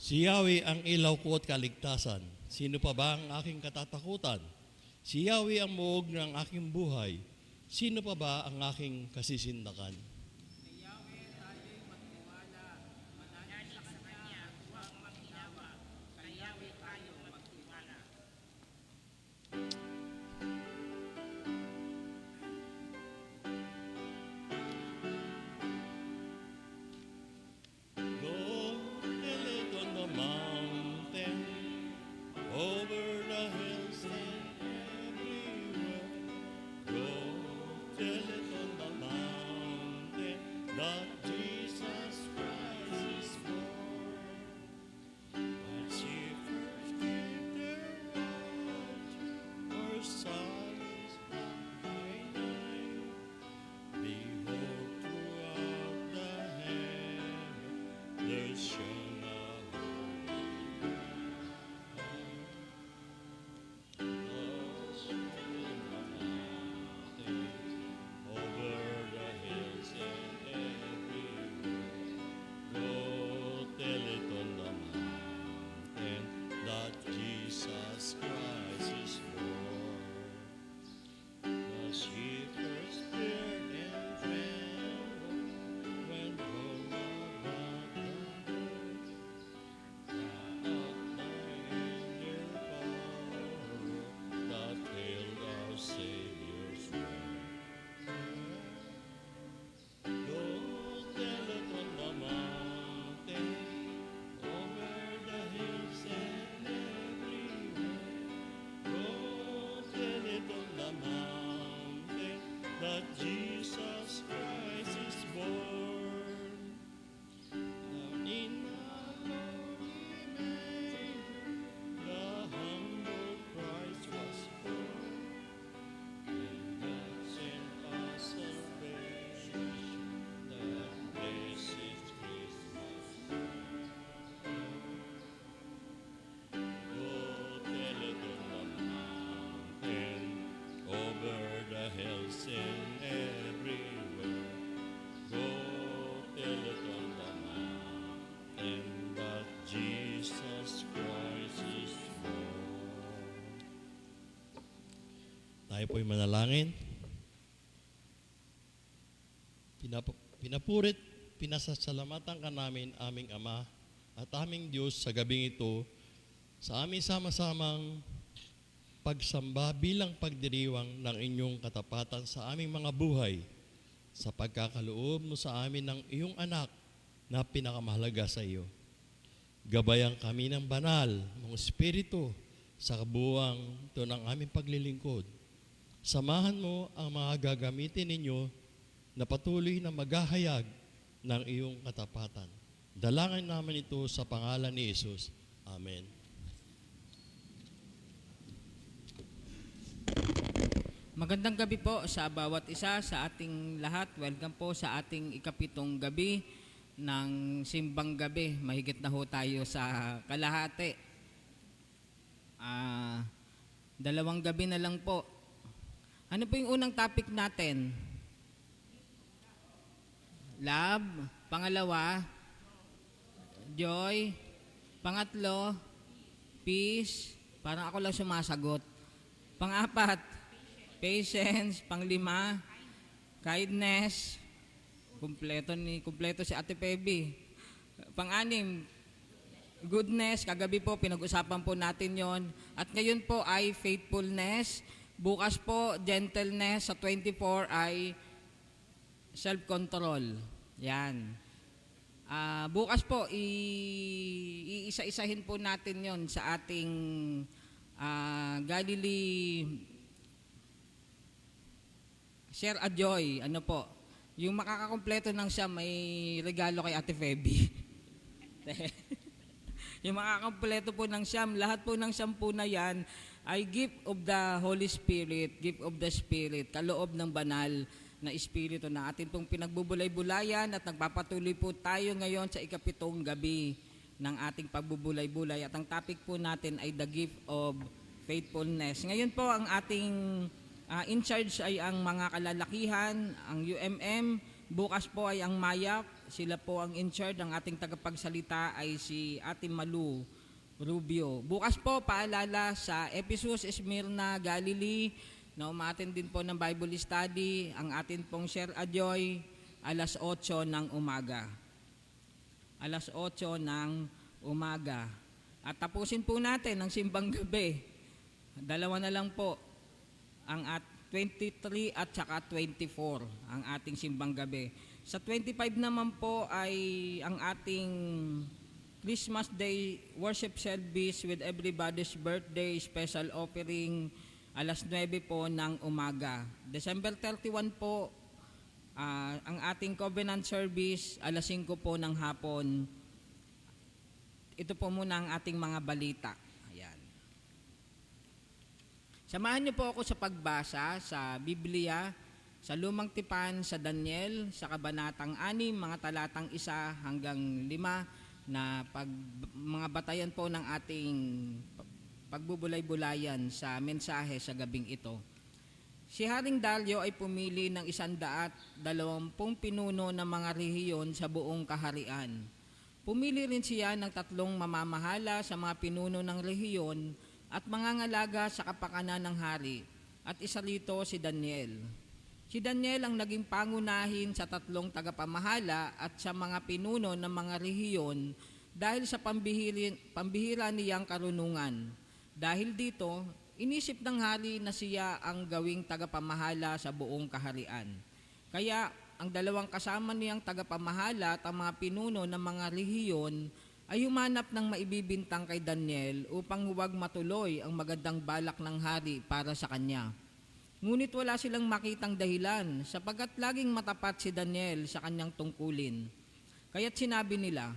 Si Yahweh ang ilaw ko at kaligtasan. Sino pa ba ang aking katatakutan? Si Yahweh ang muog ng aking buhay. Sino pa ba ang aking kasisindakan? Tayo po'y manalangin. Pinapurit, pinasasalamatan ka namin, aming Ama at aming Diyos sa gabing ito, sa aming sama-samang pagsamba bilang pagdiriwang ng inyong katapatan sa aming mga buhay, sa pagkakaloob mo sa amin ng iyong anak na pinakamahalaga sa iyo. Gabayan kami ng banal, mong Espiritu, sa kabuuang ito ng aming paglilingkod. Samahan mo ang mga gagamitin ninyo na patuloy na maghahayag ng iyong katapatan. Dalangin namin ito sa pangalan ni Jesus. Amen. Magandang gabi po sa bawat isa, sa ating lahat. Welcome po sa ating ikapitong gabi ng Simbang Gabi. Mahigit na ho tayo sa kalahati. 2 gabi na lang po. Ano po yung unang topic natin? Love. Pangalawa, joy. Pangatlo, peace. Parang ako lang sumasagot. Pang-apat, patience. Pang-5, kindness. Kumpleto si Ate Pebby. Pang-6, goodness. Kagabi po, pinag-usapan po natin yon. At ngayon po ay faithfulness. Bukas po, gentleness. Sa 24 ay self-control. Yan. Bukas po, iisa-isahin po natin yon sa ating Galilee Share a Joy. Ano po? Yung makakakompleto ng siya, may regalo kay Ate Feby. Yung makakakompleto po ng siyam, lahat po ng siyam po na yan ay gift of the Holy Spirit, gift of the Spirit, kaloob ng banal na Espiritu na atin pong pinagbubulay-bulayan at nagpapatuloy po tayo ngayon sa ikapitong gabi ng ating pagbubulay-bulay. At ang topic po natin ay the gift of faithfulness. Ngayon po ang ating in charge ay ang mga kalalakihan, ang UMM, bukas po ay ang MAYAP, Sila po ang in charge. Ang ating tagapagsalita ay si Ate Malu Rubio. Bukas po, paalala sa Ephesus, Smyrna, Galilee, na umatin din po ng Bible study, ang atin pong Share a Joy, alas 8 ng umaga. Alas 8 ng umaga. At tapusin po natin ang simbang gabi. Dalawa na lang po, ang 23 at saka 24, ang ating simbang gabi. Sa 25 naman po ay ang ating Christmas Day worship service with everybody's birthday special offering alas 9 po ng umaga. December 31 po ang ating covenant service alas 5 po ng hapon. Ito po muna ang ating mga balita. Ayan. Samahan niyo po ako sa pagbasa sa Biblia, sa Lumang Tipan, sa Daniel, sa Kabanatang 6, mga talatang 1 hanggang 5, na mga batayan po ng ating pagbubulay-bulayan sa mensahe sa gabing ito. Si Haring Daryo ay pumili ng 120 pinuno ng mga rehiyon sa buong kaharian. Pumili rin siya ng 3 mamamahala sa mga pinuno ng rehiyon at mangangalaga sa kapakanan ng hari, at isa rito si Daniel. Si Daniel ang naging pangunahin sa 3 tagapamahala at sa mga pinuno ng mga rehiyon dahil sa pambihira niyang karunungan. Dahil dito, inisip ng hari na siya ang gawing tagapamahala sa buong kaharian. Kaya ang 2 kasama niyang tagapamahala at ang mga pinuno ng mga rehiyon ay humanap ng maibibintang kay Daniel upang huwag matuloy ang magandang balak ng hari para sa kanya. Ngunit wala silang makitang dahilan sapagkat laging matapat si Daniel sa kanyang tungkulin. Kaya't sinabi nila,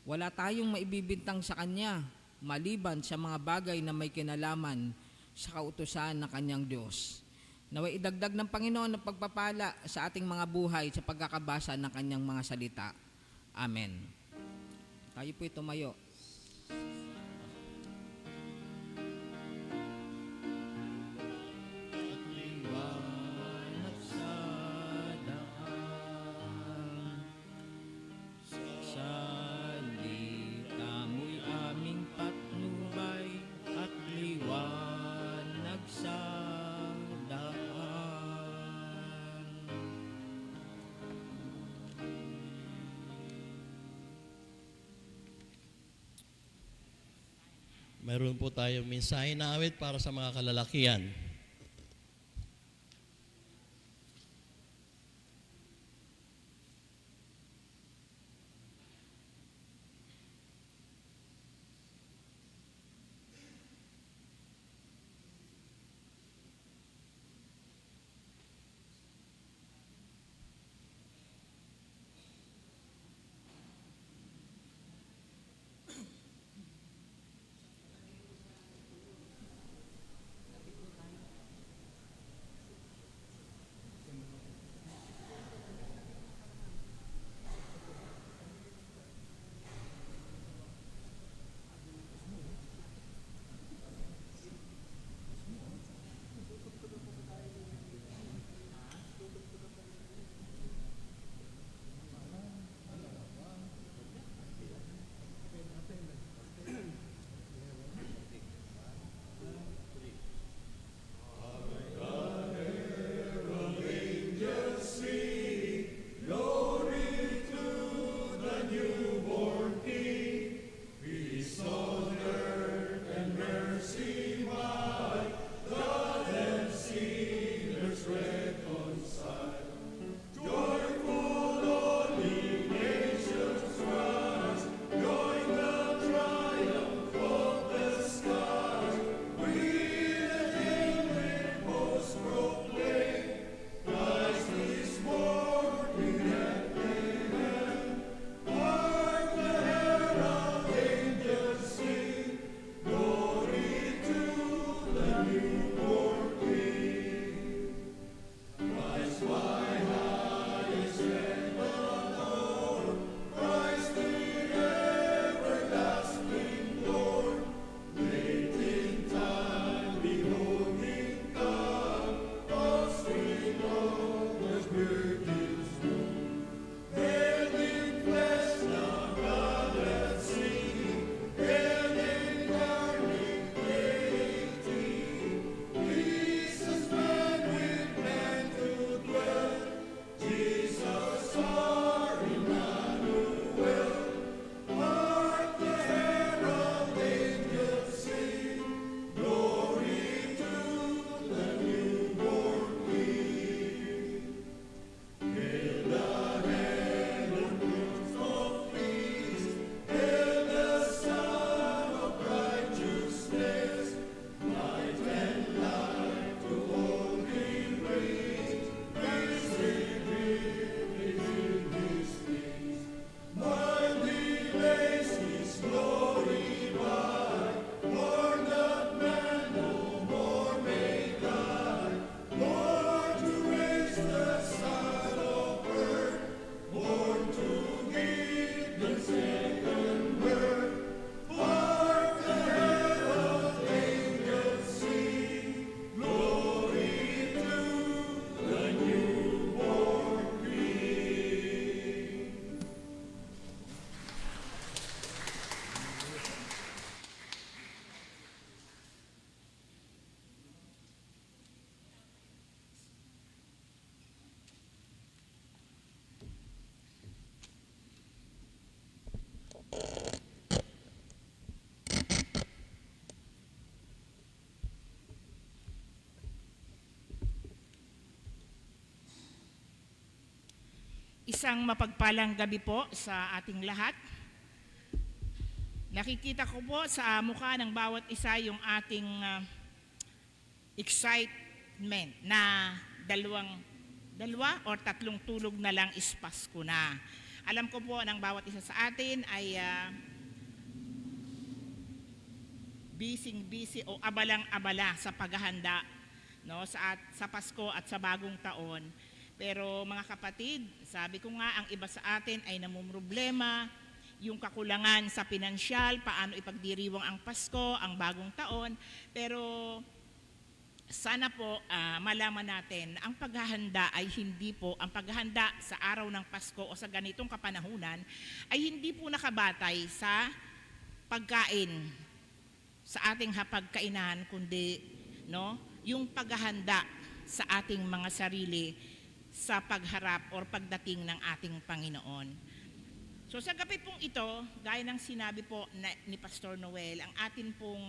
wala tayong maibibintang sa kanya maliban sa mga bagay na may kinalaman sa kautusan ng kanyang Diyos. Naway idagdag ng Panginoon ang pagpapala sa ating mga buhay sa pagkakabasa ng kanyang mga salita. Amen. Tayo po'y tumayo. Mayroon po tayong mensahe na awit para sa mga kalalakihan. Isang mapagpalang gabi po sa ating lahat. Nakikita ko po sa mukha ng bawat isa yung ating excitement na dalawa or tatlong tulog na lang is Pasko na. Alam ko po ng bawat isa sa atin ay busy o abalang-abala sa paghahanda, no, sa Pasko at sa bagong taon. Pero mga kapatid, sabi ko nga, ang iba sa atin ay namumroblema, yung kakulangan sa pinansyal, paano ipagdiriwang ang Pasko, ang bagong taon. Pero sana po malaman natin na ang paghahanda ay hindi po, ang paghahanda sa araw ng Pasko o sa ganitong kapanahunan ay hindi po nakabatay sa pagkain sa ating hapagkainan, kundi no, yung paghahanda sa ating mga sarili sa pagharap or pagdating ng ating Panginoon. So sa gabi pong ito, gaya ng sinabi po ni Pastor Noel, ang atin pong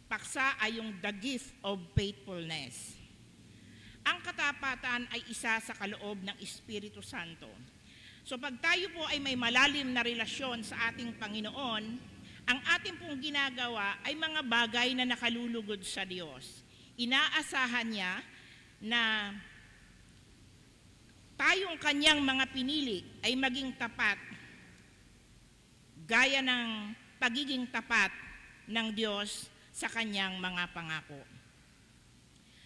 paksa ay yung the gift of faithfulness. Ang katapatan ay isa sa kaloob ng Espiritu Santo. So pag tayo po ay may malalim na relasyon sa ating Panginoon, ang ating pong ginagawa ay mga bagay na nakalulugod sa Diyos. Inaasahan niya na tayong kanyang mga pinili ay maging tapat, gaya ng pagiging tapat ng Diyos sa kanyang mga pangako.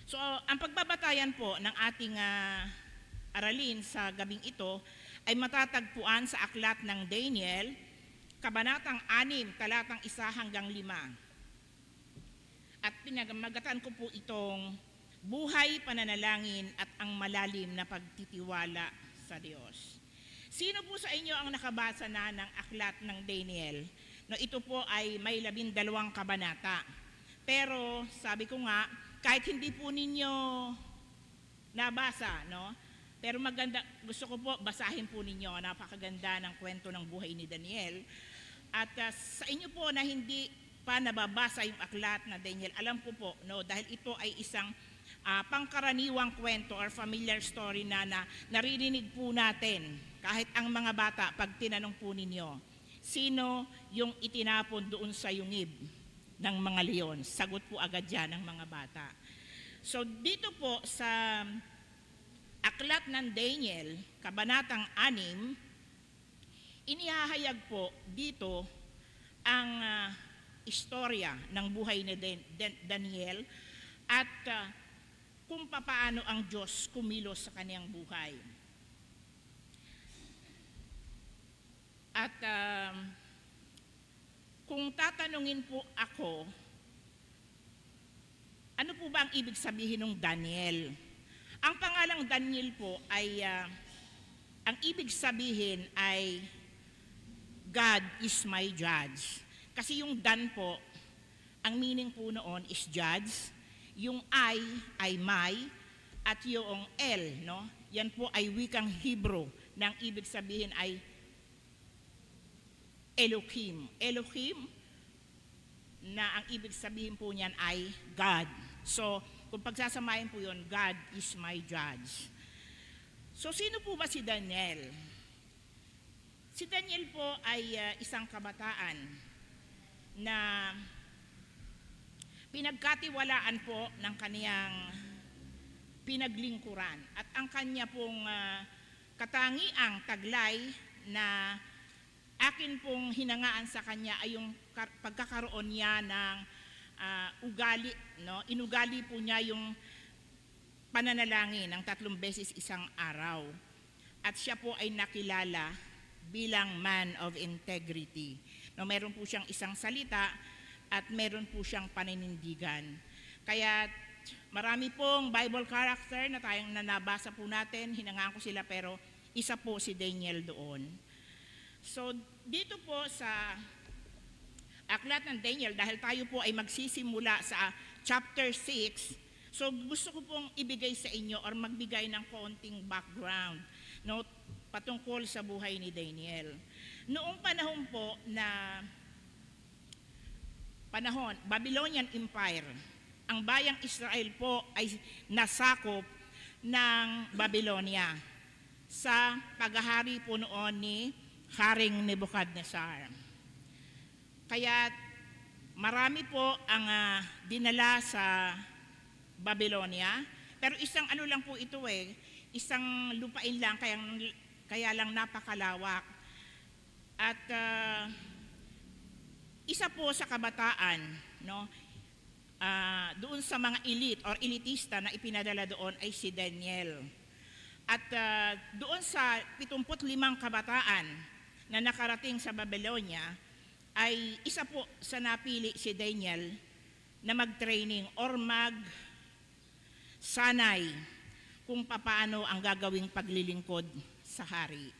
So, ang pagbabatayan po ng ating aralin sa gabing ito ay matatagpuan sa aklat ng Daniel, Kabanatang 6, talatang 1 hanggang 5. At pinagmagatan ko po itong buhay, pananalangin at ang malalim na pagtitiwala sa Diyos. Sino po sa inyo ang nakabasa na ng aklat ng Daniel? No, ito po ay may 12 kabanata. Pero sabi ko nga, kahit hindi po ninyo nabasa, no? Pero maganda, gusto ko po basahin po ninyo, napakaganda ng kwento ng buhay ni Daniel. At sa inyo po na hindi pa nababasa yung aklat na Daniel, alam ko po, no, dahil ito ay isang pangkaraniwang kwento or familiar story na naririnig po natin kahit ang mga bata pag tinanong po ninyo, sino yung itinapon doon sa yungib ng mga leon? Sagot po agad yan ng mga bata. So dito po sa aklat ng Daniel, Kabanatang 6, inihahayag po dito ang istorya ng buhay ni Daniel at kung paano ang Diyos kumilos sa kaniyang buhay. At kung tatanungin po ako, ano po ba ang ibig sabihin ng Daniel? Ang pangalang Daniel po ay, ang ibig sabihin ay God is my judge. Kasi yung Dan po, ang meaning po noon is judge. Yung I ay my, at yung L, no? Yan po ay wikang Hebrew, na ang ibig sabihin ay Elohim. Elohim, na ang ibig sabihin po niyan ay God. So, kung pagsasamahin po yun, God is my judge. So, sino po ba si Daniel? Si Daniel po ay isang kabataan na pinagkatiwalaan po ng kaniyang pinaglingkuran. At ang kanya pong katangiang taglay na akin pong hinangaan sa kanya ay yung pagkakaroon niya ng ugali. No? Inugali po niya yung pananalangin ng 3 beses isang araw. At siya po ay nakilala bilang man of integrity. No, meron po siyang isang salita at meron po siyang paninindigan. Kaya marami pong Bible character na tayong nabasa po natin, hinangaan ko sila, pero isa po si Daniel doon. So dito po sa aklat ng Daniel, dahil tayo po ay magsisimula sa chapter 6, so gusto ko pong ibigay sa inyo or magbigay ng konting background, no, patungkol sa buhay ni Daniel. Noong panahon po na Babylonian Empire, ang bayang Israel po ay nasakop ng Babylonia. sa paghahari po noon ni Haring Nebuchadnezzar. Kaya marami po ang dinala sa Babylonia, pero isang ano lang po ito isang lupain lang, kaya lang napakalawak. At isa po sa kabataan, no, doon sa mga elite or elitista na ipinadala doon ay si Daniel. At doon sa 75 kabataan na nakarating sa Babylonia, ay isa po sa napili si Daniel na mag-training or mag-sanay kung paano ang gagawing paglilingkod sa hari.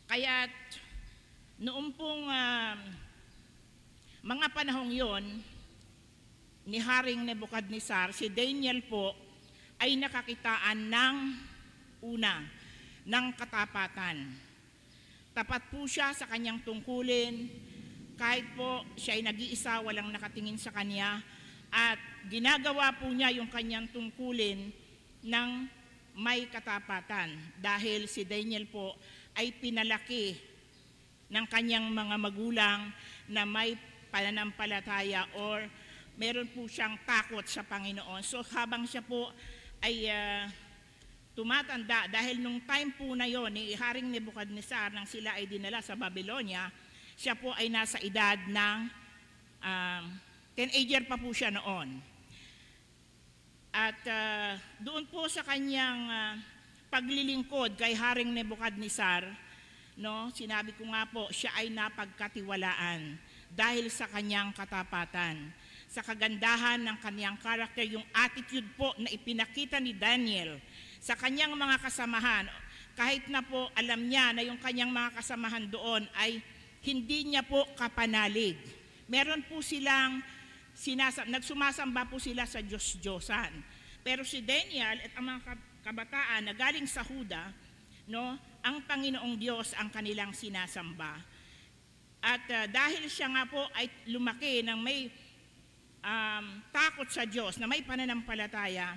Kaya noong pong mga panahong yon ni Haring Nebuchadnezzar, si Daniel po ay nakakitaan ng katapatan. Tapat po siya sa kanyang tungkulin, kahit po siya ay nag-iisa, walang nakatingin sa kanya, at ginagawa po niya yung kanyang tungkulin ng may katapatan. Dahil si Daniel po ay pinalaki ng kanyang mga magulang na may pananampalataya or meron po siyang takot sa Panginoon. So habang siya po ay tumatanda, dahil nung time po na yon ni Haring Nebuchadnezzar nang sila ay dinala sa Babylonia, siya po ay nasa edad ng teenager pa po siya noon. At doon po sa kanyang paglilingkod kay Haring Nebuchadnezzar, no, sinabi ko nga po, siya ay napagkatiwalaan dahil sa kanyang katapatan, sa kagandahan ng kanyang karakter, yung attitude po na ipinakita ni Daniel sa kanyang mga kasamahan. Kahit na po alam niya na yung kanyang mga kasamahan doon ay hindi niya po kapanalig. Meron po silang nagsumasamba po sila sa Diyos-Diyosan. Pero si Daniel at ang mga kabataan na galing sa Huda, no, ang Panginoong Diyos ang kanilang sinasamba. At dahil siya nga po ay lumaki ng may takot sa Diyos, na may pananampalataya,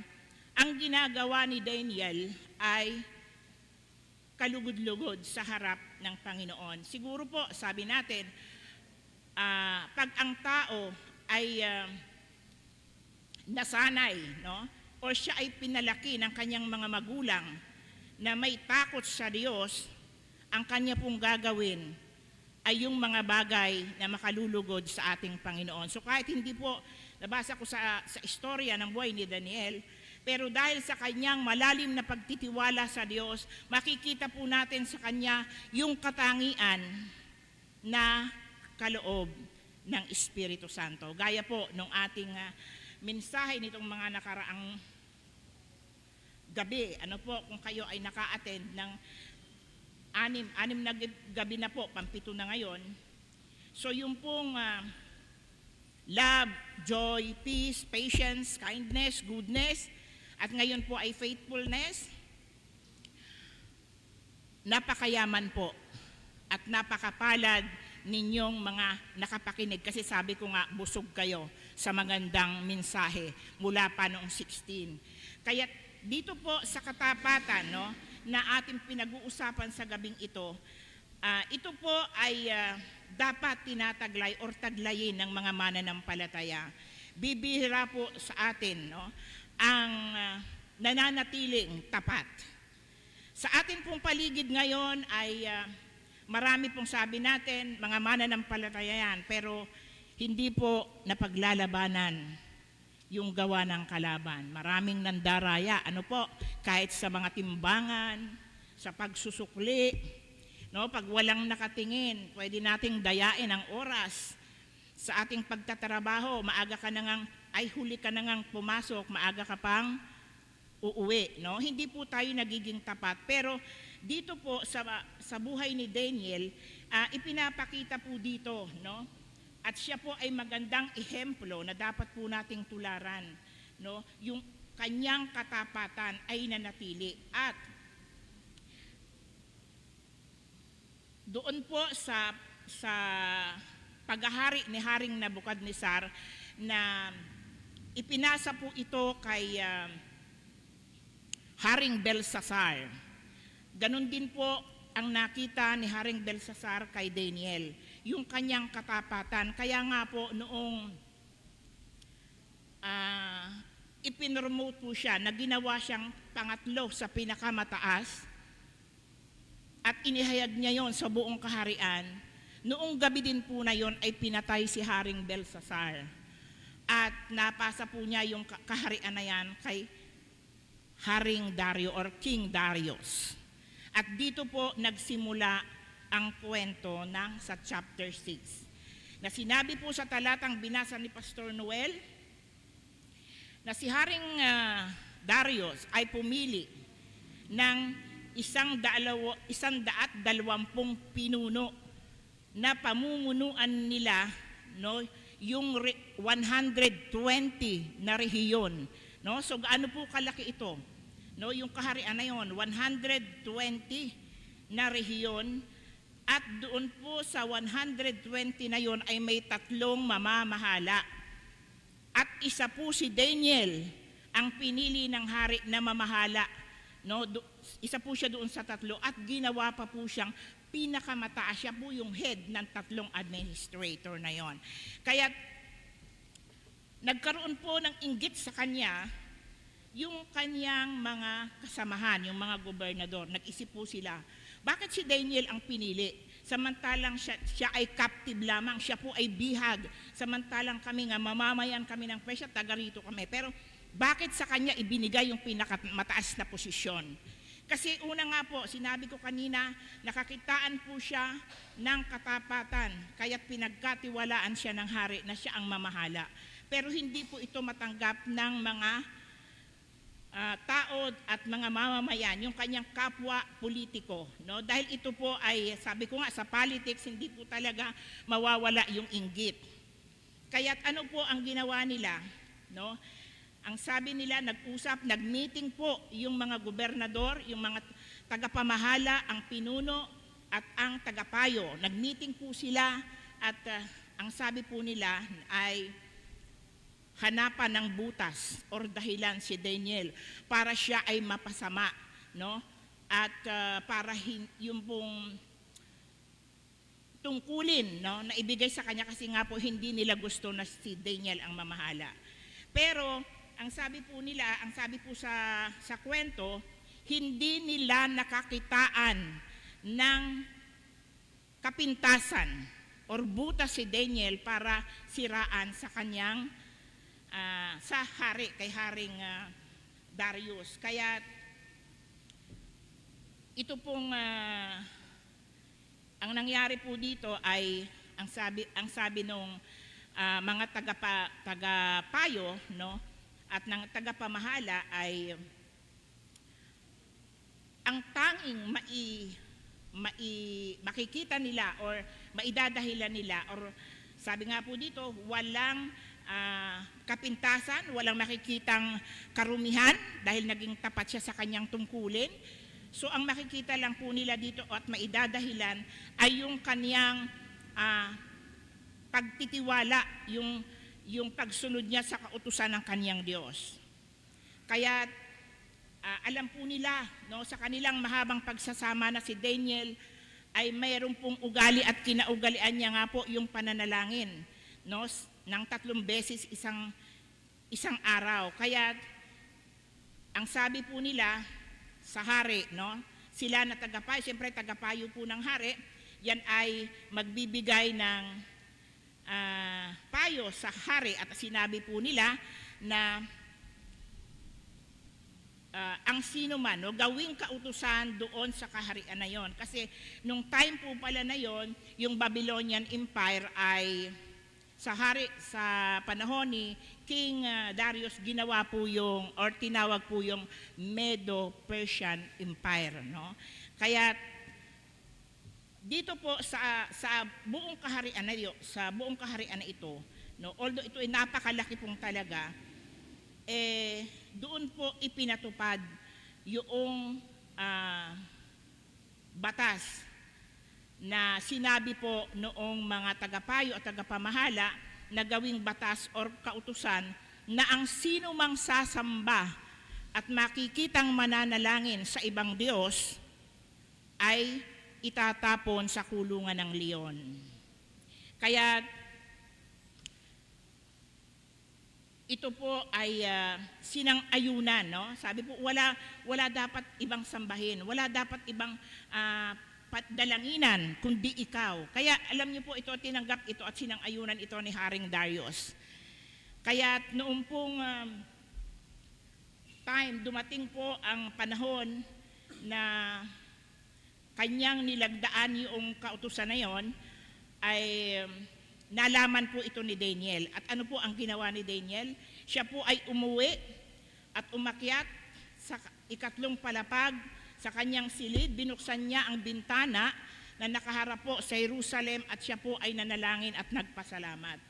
ang ginagawa ni Daniel ay kalugod-lugod sa harap ng Panginoon. Siguro po, sabi natin, pag ang tao ay nasanay, no, o siya ay pinalaki ng kanyang mga magulang na may takot sa Diyos, ang kanya pong gagawin ay yung mga bagay na makalulugod sa ating Panginoon. So kahit hindi po, nabasa ko sa istorya ng buhay ni Daniel, pero dahil sa kanyang malalim na pagtitiwala sa Diyos, makikita po natin sa kanya yung katangian na kaloob ng Espiritu Santo. Gaya po nung ating mensahe nitong mga nakaraang gabi, kung kayo ay naka-attend ng anim na gabi na po, pampito na ngayon. So yung pong love, joy, peace, patience, kindness, goodness, at ngayon po ay faithfulness, napakayaman po at napakapalad ninyong mga nakapakinig, kasi sabi ko nga, busog kayo sa magandang mensahe mula pa noong 16. Kaya dito po sa katapatan, no, na ating pinag-uusapan sa gabing ito, ito po ay dapat tinataglay or taglayin ng mga mananampalataya. Bibihira po sa atin, no, ang nananatiling tapat. Sa atin pong paligid ngayon ay marami pong, sabi natin, mga mananampalataya yan, pero hindi po napaglalabanan yung gawa ng kalaban. Maraming nandaraya, kahit sa mga timbangan, sa pagsusukli, no, pag walang nakatingin, pwede nating dayain ang oras. Sa ating pagtatrabaho, maaga ka na ngang, huli ka na ngang pumasok, maaga ka pang uuwi, no? Hindi po tayo nagiging tapat. Pero dito po sa buhay ni Daniel, ipinapakita po dito, no? At siya po ay magandang ehemplo na dapat po nating tularan, no? Yung kanyang katapatan ay nanatili. At doon po sa paghahari ni Haring Nebuchadnezzar, na ipinasa po ito kay Haring Belsasar. Ganon din po ang nakita ni Haring Belsasar kay Daniel, yung kanyang katapatan. Kaya nga po noong ipinromote po siya na ginawa siyang pangatlo sa pinakamataas at inihayag niya yon sa buong kaharian. Noong gabi din po na yon ay pinatay si Haring Belsasar at napasa po niya yung kaharian na yan kay Haring Dario or King Darius. At dito po nagsimula ang kwento sa chapter 6 na sinabi po sa talatang binasa ni Pastor Noel na si Haring Darius ay pumili ng 120 pinuno na pamumunuan nila, no, yung 120 na rehiyon, no? So gaano po kalaki ito, no? Yung kaharian na yon, 120 na rehiyon, at doon po sa 120 na yon ay may 3 mamamahala. At isa po si Daniel ang pinili ng hari na mamahala, no? Isa po siya doon sa 3 at ginawa pa po siyang pinakamataas. Siya po yung head ng 3 administrator na yon. Kaya nagkaroon po ng inggit sa kanya yung kanyang mga kasamahan, yung mga gobernador. Nag-isip po sila, bakit si Daniel ang pinili? Samantalang siya ay captive lamang, siya po ay bihag. Samantalang kami nga, mamamayan kami ng Persia, taga rito kami. Pero bakit sa kanya ibinigay yung pinakamataas na posisyon? Kasi una nga po, sinabi ko kanina, nakakitaan po siya ng katapatan, kaya't pinagkatiwalaan siya ng hari na siya ang mamahala. Pero hindi po ito matanggap ng mga tao at mga mamamayan, yung kanyang kapwa politiko, no? Dahil ito po ay, sabi ko nga, sa politics hindi po talaga mawawala yung inggit. Kaya't ano po ang ginawa nila, no? Ang sabi nila, nag-usap, nag-meeting po yung mga gobernador, yung mga tagapamahala, ang pinuno at ang tagapayo. Nag-meeting po sila at ang sabi po nila ay hanapan ng butas or dahilan si Daniel para siya ay mapasama, no? At para yung pong tungkulin, no, na ibigay sa kanya, kasi nga po hindi nila gusto na si Daniel ang mamahala. Pero ang sabi po nila, ang sabi po sa kwento, hindi nila nakakitaan ng kapintasan or butas si Daniel para siraan sa kanyang sa hari, kay Haring Darius. Kaya ito pong ang nangyari po dito ay ang sabi nung mga tagapayo, no, at ng tagapamahala ay ang tanging makikita nila or maidadahilan nila, or sabi nga po dito, walang kapintasan, walang makikitang karumihan dahil naging tapat siya sa kanyang tungkulin. So ang makikita lang po nila dito at maidadahilan ay yung kanyang pagtitiwala, yung pagsunod niya sa kautusan ng kanyang Diyos. Kaya alam po nila, no, sa kanilang mahabang pagsasama na si Daniel ay mayroon pong ugali at kinaugalian niya nga po yung pananalangin, no, ng 3 beses isang araw. Kaya ang sabi po nila sa hari, no, sila na tagapayo, siyempre tagapayo po ng hari, yan ay magbibigay ng payo sa hari, at sinabi po nila na ang sino man, no, gawing kautusan doon sa kaharian na yon. Kasi nung time po pala na yon, yung Babylonian Empire ay sa panahon ni King Darius, ginawa po yung, or tinawag po yung Medo-Persian Empire, no? Kaya dito po sa buong kaharian na ito, no, although ito ay napakalaki pong talaga, doon po ipinatupad yung batas na sinabi po noong mga tagapayo at tagapamahala na gawing batas or kautusan na ang sino mang sasamba at makikitang mananalangin sa ibang Diyos ay itatapon sa kulungan ng leon. Kaya ito po ay sinang-ayunan, no? Sabi po, wala dapat ibang sambahin, wala dapat ibang dalanginan, kundi ikaw. Kaya alam niyo po ito, tinanggap ito at sinang-ayunan ito ni Haring Darius. Kaya noong pong dumating po ang panahon na kanyang nilagdaan yung kautusan na yon, ay nalaman po ito ni Daniel. At ano po ang ginawa ni Daniel? Siya po ay umuwi at umakyat sa ikatlong palapag sa kanyang silid. Binuksan niya ang bintana na nakaharap po sa Jerusalem at siya po ay nanalangin at nagpasalamat.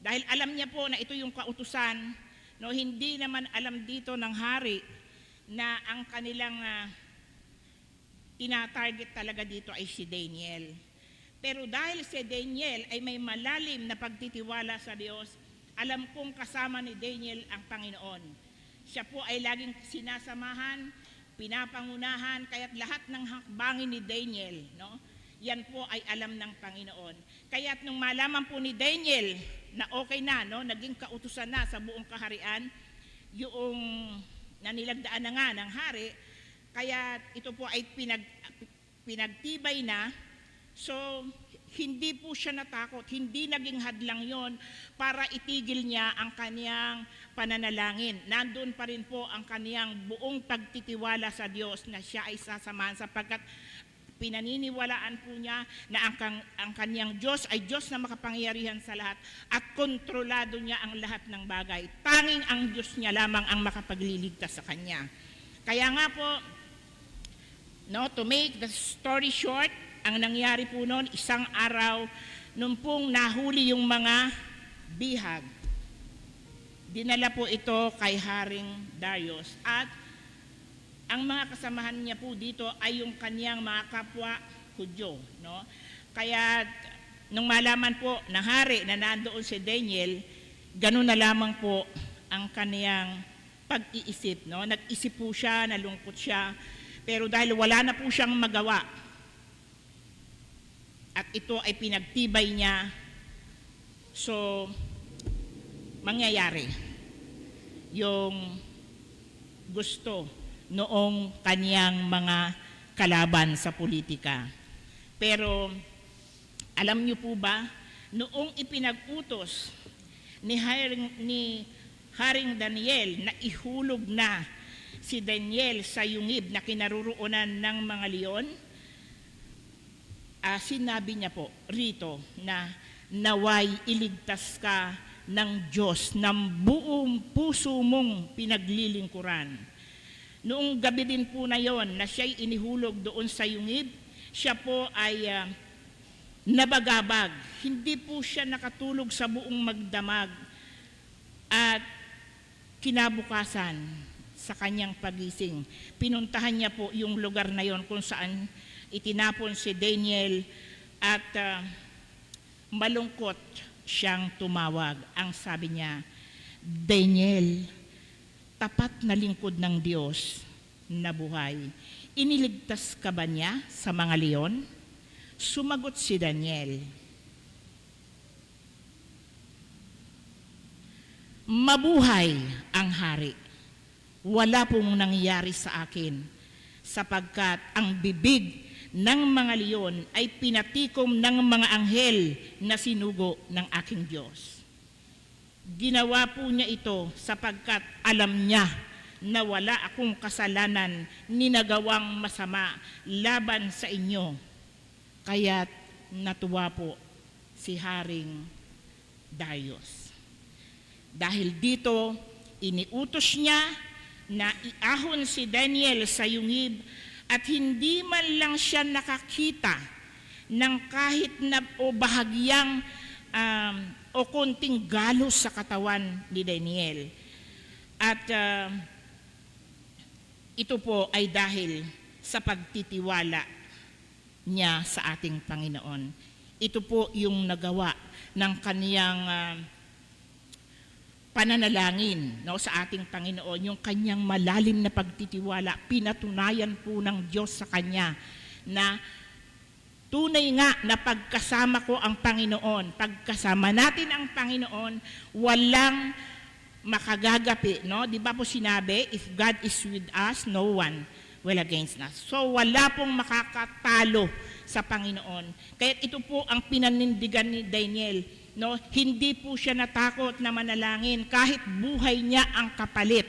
Dahil alam niya po na ito yung kautusan, no, hindi naman alam dito ng hari na ang kanilang tinatarget talaga dito ay si Daniel. Pero dahil si Daniel ay may malalim na pagtitiwala sa Diyos, alam kong kasama ni Daniel ang Panginoon. Siya po ay laging sinasamahan, pinapangunahan, kaya't lahat ng hakbangin ni Daniel, no, yan po ay alam ng Panginoon. Kaya't nung malaman po ni Daniel na okay na, no, naging kautusan na sa buong kaharian, yung nanilagdaan na nga ng hari, kaya ito po ay pinagtibay na. So, hindi po siya natakot, hindi naging hadlang yon para itigil niya ang kaniyang pananalangin. Nandun pa rin po ang kaniyang buong pagtitiwala sa Diyos na siya ay sasamahan sapagkat pinaniniwalaan po niya na ang kaniyang Diyos ay Diyos na makapangyarihan sa lahat at kontrolado niya ang lahat ng bagay. Tanging ang Diyos niya lamang ang makapagliligtas sa kanya. Kaya nga po, no, to make the story short, ang nangyari po noon, isang araw, nung pong nahuli yung mga bihag, dinala po ito kay Haring Darius at ang mga kasamahan niya po dito ay yung kaniyang mga kapwa Hudyo, no? Kaya nung malaman po ng hari na nandoon si Daniel, ganun na lamang po ang kaniyang pag-iisip, no? Nag-isip po siya, nalungkot siya, pero dahil wala na po siyang magawa, at ito ay pinagtibay niya, so mangyayari yung gusto noong kaniyang mga kalaban sa politika. Pero alam niyo po ba, noong ipinag-utos ni Haring Daniel na ihulog na si Daniel sa yungib na kinaroroonan ng mga leon, sinabi niya po rito na naway iligtas ka ng Diyos ng buong puso mong pinaglilingkuran. Noong gabi din po na yon na siya'y inihulog doon sa yungib, siya po ay nabagabag. Hindi po siya nakatulog sa buong magdamag at kinabukasan sa kanyang pagising. Pinuntahan niya po yung lugar na yon kung saan itinapon si Daniel at malungkot siyang tumawag. Ang sabi niya, Daniel, tapat na lingkod ng Diyos na buhay, iniligtas ka ba niya sa mga leon? Sumagot si Daniel, mabuhay ang hari. Wala pong nangyari sa akin sapagkat ang bibig ng mga leon ay pinatikom ng mga anghel na sinugo ng aking Diyos. Ginawa po niya ito sapagkat alam niya na wala akong kasalanan ni nagawang masama laban sa inyo. Kaya't natuwa po si Haring Darius. Dahil dito, iniutos niya na iahon si Daniel sa yungib at hindi man lang siya nakakita ng kahit na o bahagyang o konting galos sa katawan ni Daniel. At ito po ay dahil sa pagtitiwala niya sa ating Panginoon. Ito po yung nagawa ng kaniyang pananalangin, no, sa ating Panginoon, yung kanyang malalim na pagtitiwala, pinatunayan po ng Diyos sa kanya na tunay nga na pagkasama ko ang Panginoon, pagkasama natin ang Panginoon, walang makagagapi, no? Di ba po sinabi, if God is with us, no one will against us. So wala pong makakatalo sa Panginoon. Kaya ito po ang pinanindigan ni Daniel, no? Hindi po siya natakot na manalangin kahit buhay niya ang kapalit.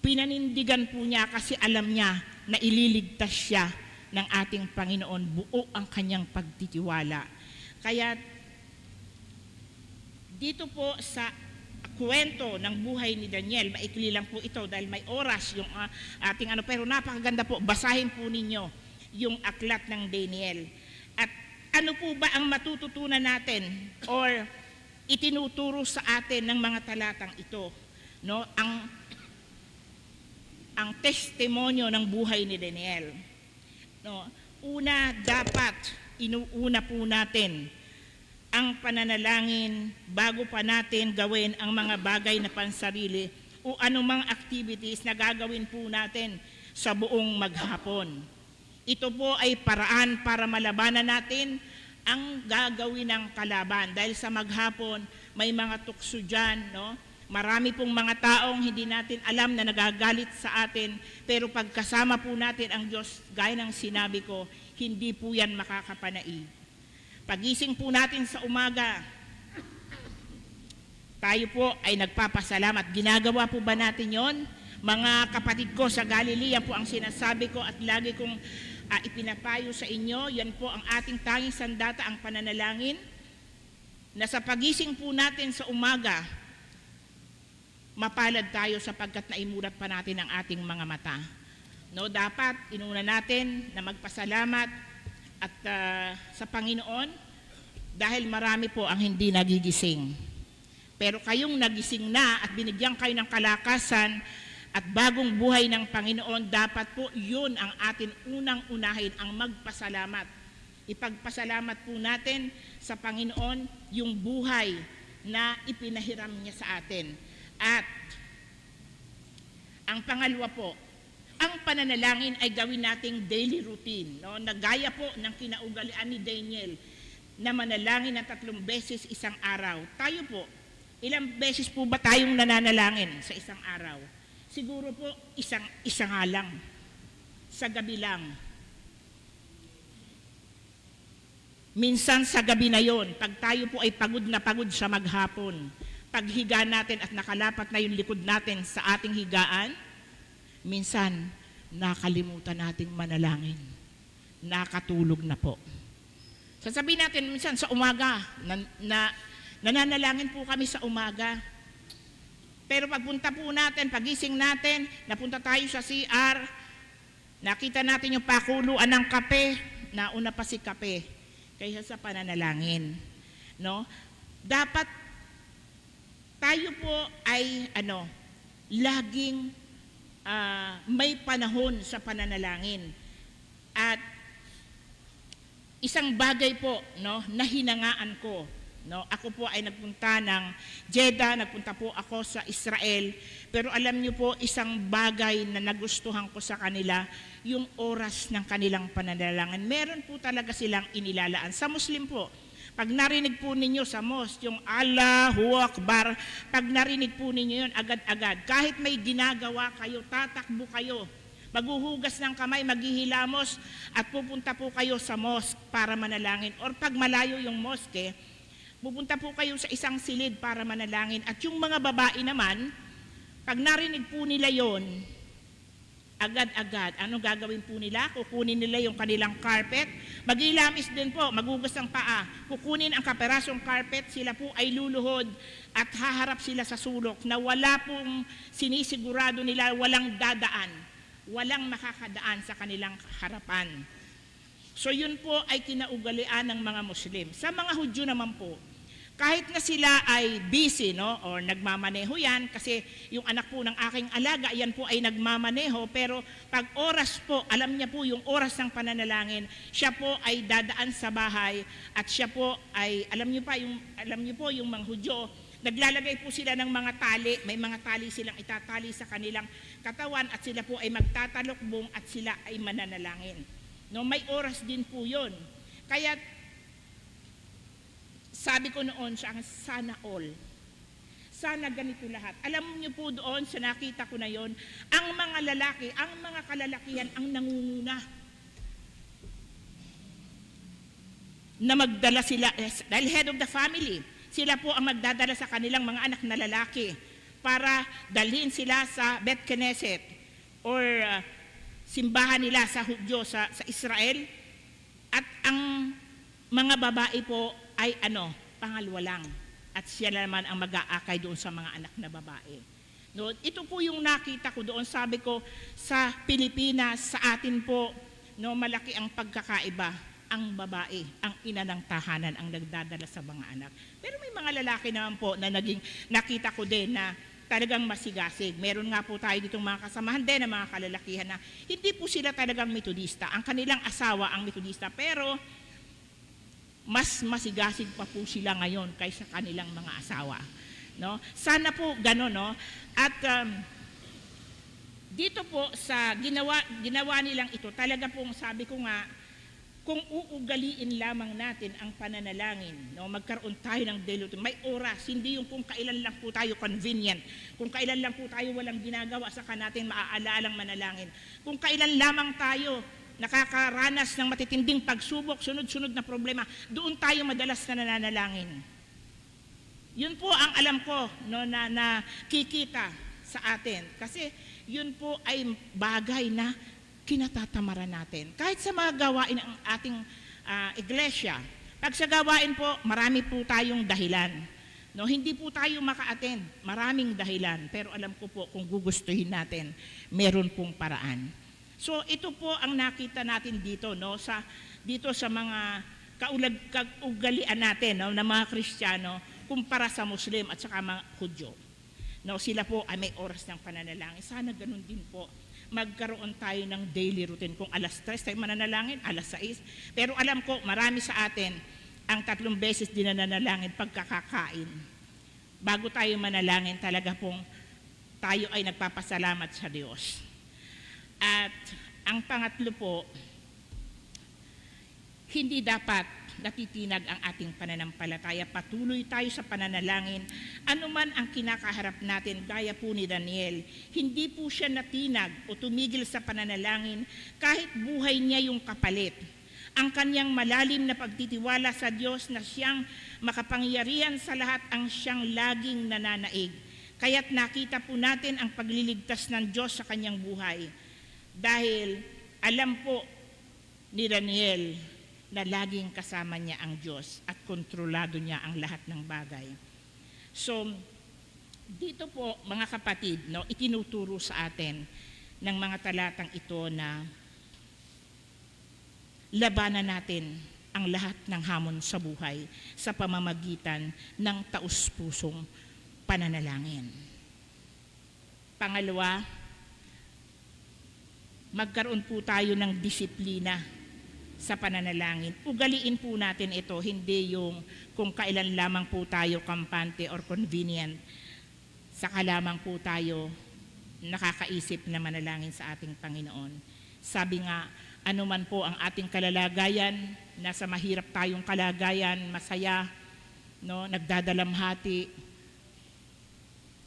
Pinanindigan po niya kasi alam niya na ililigtas siya ng ating Panginoon. Buo ang kanyang pagtitiwala. Kaya dito po sa kwento ng buhay ni Daniel, maikli lang po ito dahil may oras yung ating pero napakaganda po, basahin po ninyo yung aklat ng Daniel. At ano po ba ang matututunan natin or itinuturo sa atin ng mga talatang ito, no? Ang testimonyo ng buhay ni Daniel, no? Una, dapat inuuna po natin ang pananalangin bago pa natin gawin ang mga bagay na pansarili o anumang activities na gagawin po natin sa buong maghapon. Ito po ay paraan para malabanan natin ang gagawin ng kalaban. Dahil sa maghapon, may mga tukso dyan, no? Marami pong mga taong hindi natin alam na nagagalit sa atin, pero pagkasama po natin ang Diyos, gaya ng sinabi ko, hindi po yan makakapanaig. Pagising po natin sa umaga, tayo po ay nagpapasalamat. Ginagawa po ba natin yon? Mga kapatid ko sa Galilea po ang sinasabi ko at lagi kong ipinapayo sa inyo, yan po ang ating tanging sandata, ang pananalangin, na sa pagising po natin sa umaga, mapalad tayo sapagkat naimulat pa natin ang ating mga mata. No, dapat inuna natin na magpasalamat at sa Panginoon dahil marami po ang hindi nagigising. Pero kayong nagising na at binigyan kayo ng kalakasan at bagong buhay ng Panginoon, dapat po yun ang atin unang-unahin, ang magpasalamat. Ipagpasalamat po natin sa Panginoon yung buhay na ipinahiram niya sa atin. At ang pangalawa po, ang pananalangin ay gawin nating daily routine, no? Nagaya po ng kinaugalian ni Daniel na manalangin ng 3 beses isang araw. Tayo po, ilang beses po ba tayong nananalangin sa isang araw? Siguro po isang nga lang, sa gabi lang. Minsan sa gabi na yon, pag tayo po ay pagod na pagod sa maghapon, paghiga natin at nakalapat na yung likod natin sa ating higaan, minsan, nakalimutan nating manalangin. Nakatulog na po. Sasabihin natin, minsan sa umaga, nananalangin po kami sa umaga. Pero pagpunta po natin, pagising natin, napunta tayo sa CR, nakita natin yung pakuluan ng kape, nauna pa si kape, kaysa sa pananalangin. No? Dapat tayo po ay laging may panahon sa pananalangin. At isang bagay po, no, na hinangaan ko, no, ako po ay nagpunta ng Jeddah, nagpunta po ako sa Israel, pero alam niyo po, isang bagay na nagustuhan ko sa kanila, yung oras ng kanilang pananalangin. Meron po talaga silang inilalaan. Sa Muslim po, pag narinig po ninyo sa mosque, yung Allahu Akbar, pag narinig po ninyo yun, agad-agad. Kahit may ginagawa kayo, tatakbo kayo, maghuhugas ng kamay, maghihilamos, at pupunta po kayo sa mosque para manalangin. Or pag malayo yung mosque, pupunta po kayo sa isang silid para manalangin. At yung mga babae naman, pag narinig po nila yon, agad-agad, ano gagawin po nila? Kukunin nila yung kanilang carpet, magilamis din po, magugas ng paa, kukunin ang kaperasong carpet, sila po ay luluhod at haharap sila sa sulok na wala pong sinisigurado nila, walang dadaan, walang makakadaan sa kanilang harapan. So yun po ay kinaugalian ng mga Muslim. Sa mga Hudyo naman po, kahit na sila ay busy, no, or nagmamaneho yan, kasi yung anak po ng aking alaga, yan po ay nagmamaneho, pero pag oras po, alam niya po yung oras ng pananalangin, siya po ay dadaan sa bahay, at siya po ay, alam niyo po yung mga Hudyo, Naglalagay po sila ng mga tali, may mga tali silang itatali sa kanilang katawan at sila po ay magtatalokbong at sila ay mananalangin. No, may oras din po 'yon. Kaya sabi ko noon, sana all. Sana ganito lahat. Alam niyo po doon sa nakita ko na 'yon, ang mga lalaki, ang mga kalalakihan ang nangunguna. Na magdala sila, dahil head of the family, sila po ang magdadala sa kanilang mga anak na lalaki para dalhin sila sa Beth Knesset or simbahan nila sa Hudyo sa Israel. At ang mga babae po ay pangalawa lang. At siya naman ang mag-aakay doon sa mga anak na babae. No, ito po yung nakita ko doon. Sabi ko, sa Pilipinas, sa atin po, no, malaki ang pagkakaiba. Ang babae, ang ina ng tahanan ang nagdadala sa mga anak. Pero may mga lalaki naman po na nakita ko din na talagang masigasig. Meron nga po tayo ditong mga kasamahan din ng mga kalalakihan na hindi po sila talagang metodista. Ang kanilang asawa ang metodista, pero mas masigasig pa po sila ngayon kaysa kanilang mga asawa. No? Sana po gano'n, no? At dito po sa ginawa nilang ito, talaga pong sabi ko nga, kung uugaliin lamang natin ang pananalangin, no, magkaroon tayo ng daily routine, may oras, hindi yung kung kailan lang po tayo convenient, kung kailan lang po tayo walang ginagawa, saka natin maaalalang manalangin. Kung kailan lamang tayo nakakaranas ng matitinding pagsubok, sunod-sunod na problema, doon tayo madalas na nananalangin. Yun po ang alam ko, no, na kikita sa atin. Kasi yun po ay bagay na kinatatamaran natin. Kahit sa mga gawain ng ating iglesia, pag sa gawain po, marami po tayong dahilan. No, hindi po tayo maka-attend, maraming dahilan. Pero alam ko po, kung gugustuhin natin, meron pong paraan. So ito po ang nakita natin dito, no, dito sa mga kaugalian natin, no, na mga Kristiyano kumpara sa Muslim at saka mga Hudyo. No, sila po ay may oras ng pananalangin. Sana ganun din po. Magkaroon tayo ng daily routine. Kung alas 3 tayo mananalangin, alas 6. Pero alam ko, marami sa atin ang 3 beses din nananalangin pagkakakain. Bago tayo manalangin, talaga pong tayo ay nagpapasalamat sa Diyos. At ang pangatlo po, hindi dapat natitinag ang ating pananampalataya. Patuloy tayo sa pananalangin. Anuman ang kinakaharap natin, gaya po ni Daniel, hindi po siya natinag o tumigil sa pananalangin kahit buhay niya yung kapalit. Ang kanyang malalim na pagtitiwala sa Diyos na siyang makapangyarihan sa lahat ang siyang laging nananaig. Kaya't nakita po natin ang pagliligtas ng Diyos sa kanyang buhay. Dahil alam po ni Daniel na laging kasama niya ang Diyos at kontrolado niya ang lahat ng bagay. So, dito po mga kapatid, no, itinuturo sa atin ng mga talatang ito na labanan natin ang lahat ng hamon sa buhay sa pamamagitan ng taus-pusong pananalangin. Pangalawa, magkaroon po tayo ng disiplina sa pananalangin. Ugaliin po natin ito, hindi yung kung kailan lamang po tayo kampante or convenient, saka lamang po tayo nakakaisip na manalangin sa ating Panginoon. Sabi nga, anuman po ang ating kalalagayan, nasa mahirap tayong kalagayan, masaya, no, nagdadalamhati,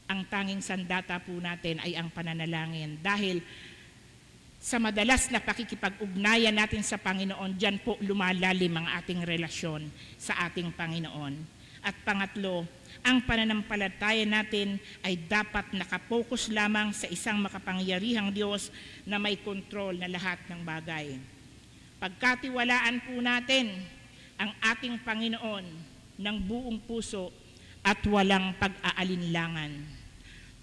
ang tanging sandata po natin ay ang pananalangin. Dahil sa madalas na pakikipag-ugnayan natin sa Panginoon, diyan po lumalalim ang ating relasyon sa ating Panginoon. At pangatlo, ang pananampalataya natin ay dapat nakapokus lamang sa isang makapangyarihang Diyos na may kontrol na lahat ng bagay. Pagkatiwalaan po natin ang ating Panginoon ng buong puso at walang pag-aalinlangan.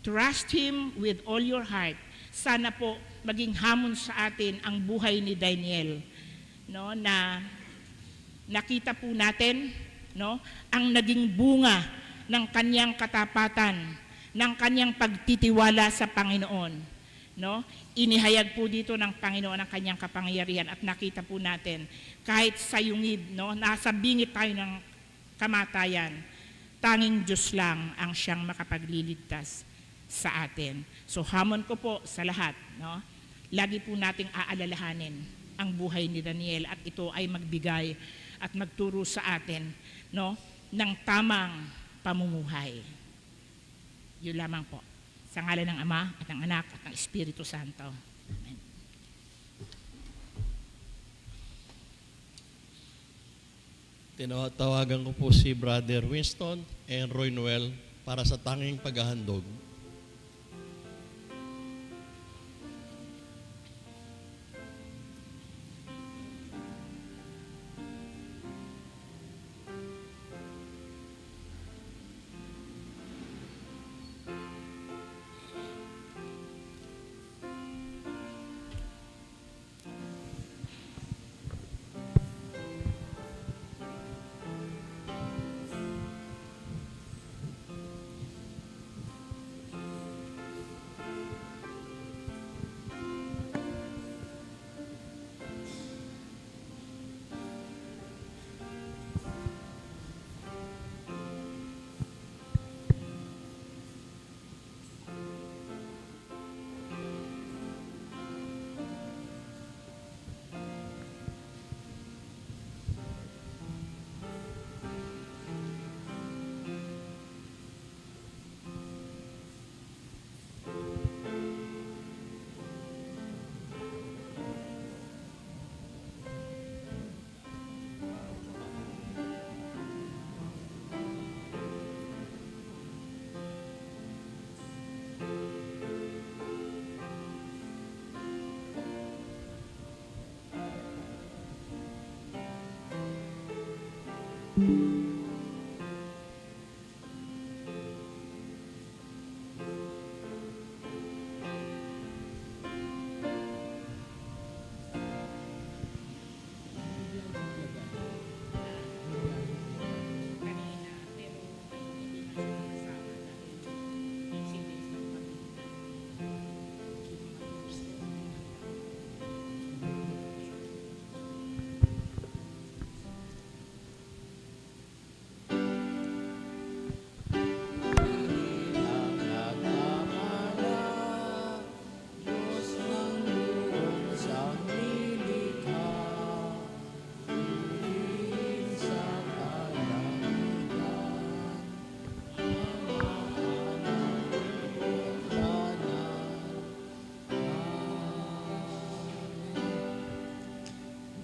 Trust Him with all your heart. Sana po maging hamon sa atin ang buhay ni Daniel, no, na nakita po natin, no, ang naging bunga ng kanyang katapatan, ng kanyang pagtitiwala sa Panginoon, no? Inihayag po dito ng Panginoon ang kanyang kapangyarihan at nakita po natin kahit sa yungib, no, nasa bingit tayo ng kamatayan, tanging Diyos lang ang siyang makapagliligtas sa atin. So hamon ko po sa lahat, no? Lagi po nating aalalahanin ang buhay ni Daniel at ito ay magbigay at magturo sa atin, no, ng tamang pamumuhay. Yun lamang po. Sa ngalan ng Ama at ng Anak at ng Espiritu Santo. Amen. Tinatawagan ko po si Brother Winston and Roy Noel para sa tanging paghahandog.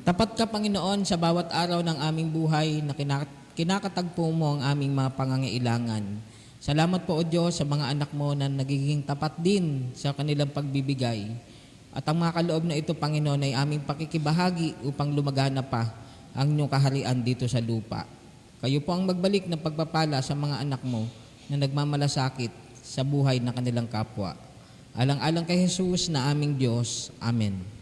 Tapat ka, Panginoon, sa bawat araw ng aming buhay na kinakatagpo mo ang aming mga pangangailangan. Salamat po, O Diyos, sa mga anak mo na nagiging tapat din sa kanilang pagbibigay. At ang mga kaloob na ito, Panginoon, ay aming pakikibahagi upang lumagana pa ang inyong kaharian dito sa lupa. Kayo po ang magbalik ng pagpapala sa mga anak mo na nagmamalasakit sa buhay ng kanilang kapwa. Alang-alang kay Jesus na aming Diyos. Amen.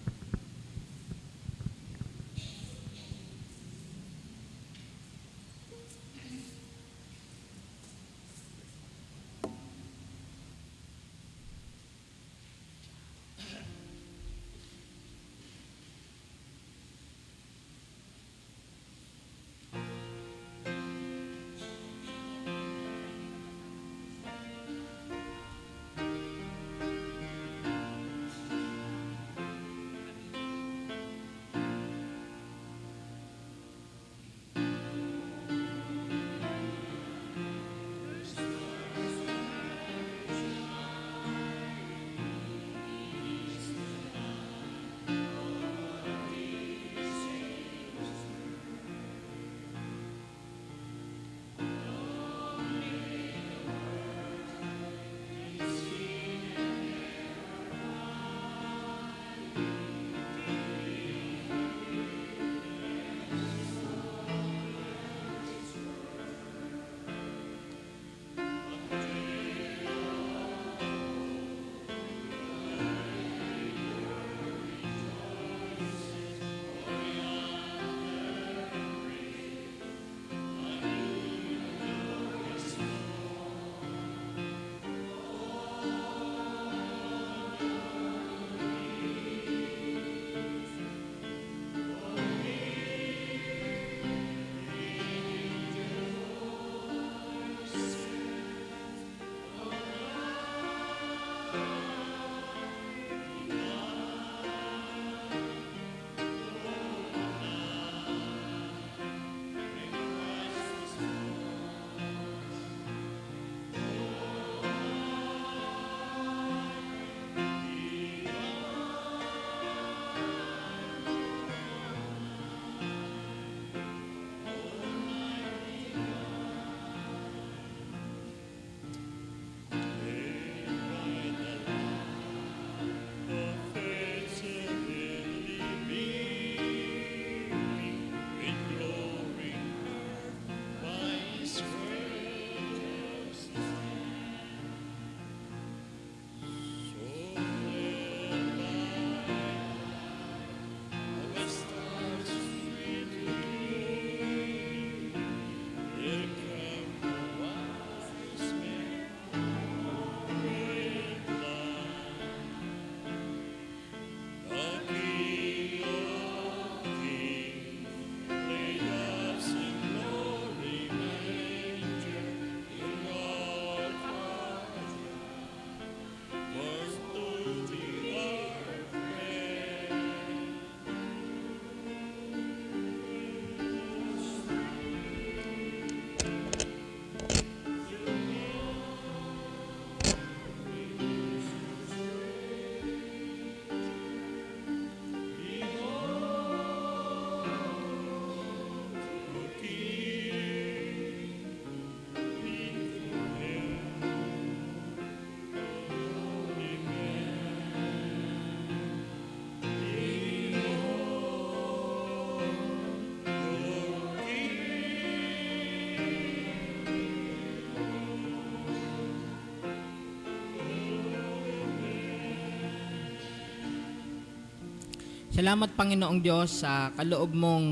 Salamat, Panginoong Diyos, sa kaloob mong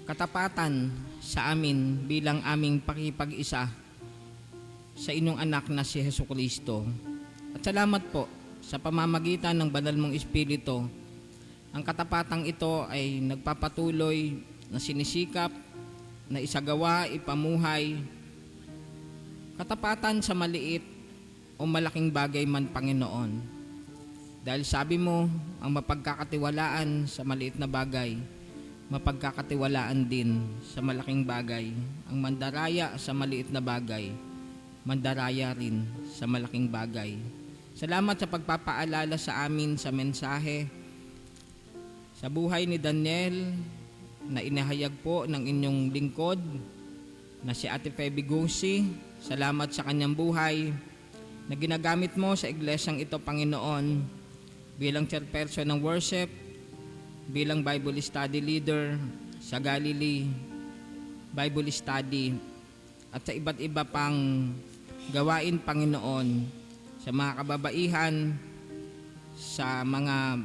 katapatan sa amin bilang aming pakipag-isa sa inyong anak na si Jesucristo. At salamat po sa pamamagitan ng banal mong Espiritu. Ang katapatang ito ay nagpapatuloy na sinisikap, na isagawa, ipamuhay. Katapatan sa maliit o malaking bagay man, Panginoon. Dahil sabi mo, ang mapagkakatiwalaan sa maliit na bagay, mapagkakatiwalaan din sa malaking bagay. Ang mandaraya sa maliit na bagay, mandaraya rin sa malaking bagay. Salamat sa pagpapaalala sa amin sa mensahe, sa buhay ni Daniel, na inahayag po ng inyong lingkod, na si Ate Feby Gusi. Salamat sa kanyang buhay, na ginagamit mo sa iglesyang ito, Panginoon, bilang chairperson ng worship, bilang Bible study leader sa Galilee Bible Study, at sa iba't iba pang gawain, Panginoon, sa mga kababaihan, sa mga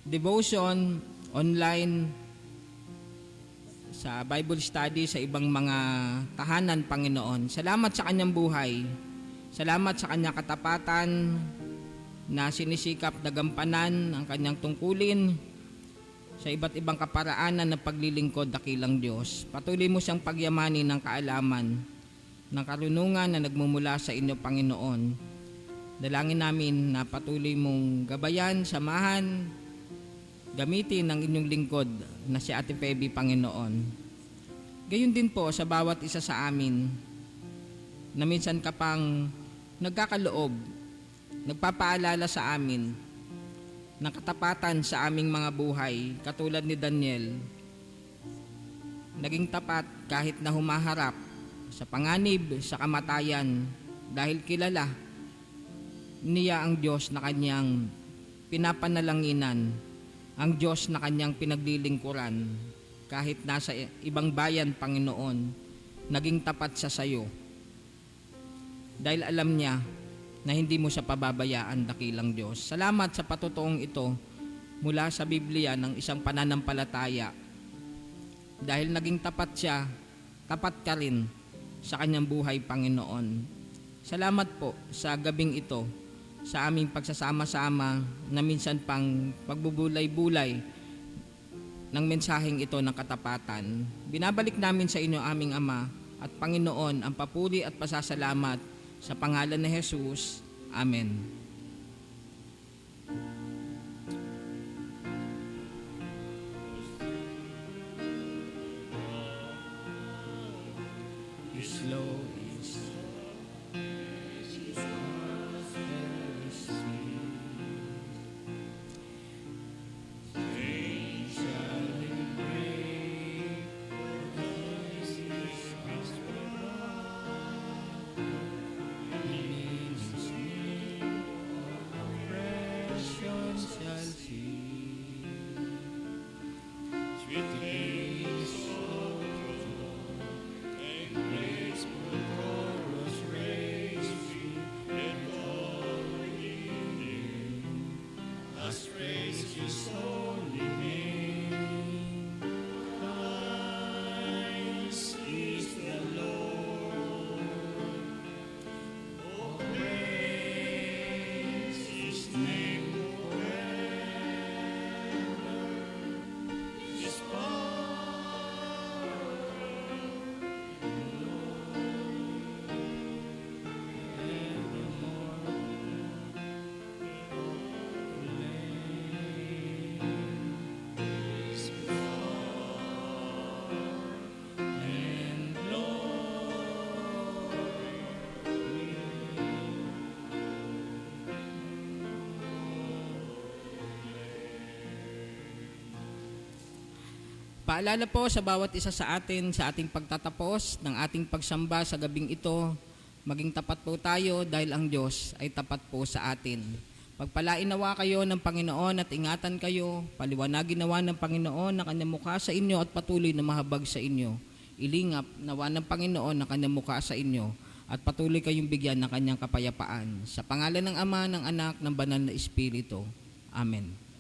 devotion, online, sa Bible study, sa ibang mga tahanan, Panginoon. Salamat sa kanyang buhay. Salamat sa kanyang katapatan, na sinisikap na gampanan ang kanyang tungkulin sa iba't ibang kaparaanan ng paglilingkod, dakilang Diyos. Patuloy mo siyang pagyamanin ng kaalaman, ng karunungan na nagmumula sa inyo, Panginoon. Dalangin namin na patuloy mong gabayan, samahan, gamitin ang inyong lingkod na si Ate Feby, Panginoon. Gayon din po sa bawat isa sa amin, na minsan ka pang nagkakaloob, nagpapaalala sa amin ng katapatan sa aming mga buhay, katulad ni Daniel. Naging tapat kahit na humaharap sa panganib, sa kamatayan, dahil kilala niya ang Diyos na kanyang pinapanalanginan, ang Diyos na kanyang pinaglilingkuran. Kahit nasa ibang bayan, Panginoon, naging tapat siya sa iyo, dahil alam niya na hindi mo siya pababayaan, dakilang Diyos. Salamat sa patutuong ito mula sa Biblia ng isang pananampalataya. Dahil naging tapat siya, tapat ka rin sa kanyang buhay, Panginoon. Salamat po sa gabing ito, sa aming pagsasama-sama na minsan pang pagbubulay-bulay ng mensaheng ito ng katapatan. Binabalik namin sa inyo, aming Ama at Panginoon, ang papuri at pasasalamat sa pangalan ni Jesus. Amen. Slow is Paalala po sa bawat isa sa atin sa ating pagtatapos ng ating pagsamba sa gabing ito, maging tapat po tayo dahil ang Diyos ay tapat po sa atin. Pagpalain nawa kayo ng Panginoon at ingatan kayo, paliwanagin nawa ng Panginoon na kanyang mukha sa inyo at patuloy na mahabag sa inyo. Ilingap nawa ng Panginoon na kanyang mukha sa inyo at patuloy kayong bigyan ng kanyang kapayapaan. Sa pangalan ng Ama, ng Anak, ng Banal na Espiritu. Amen.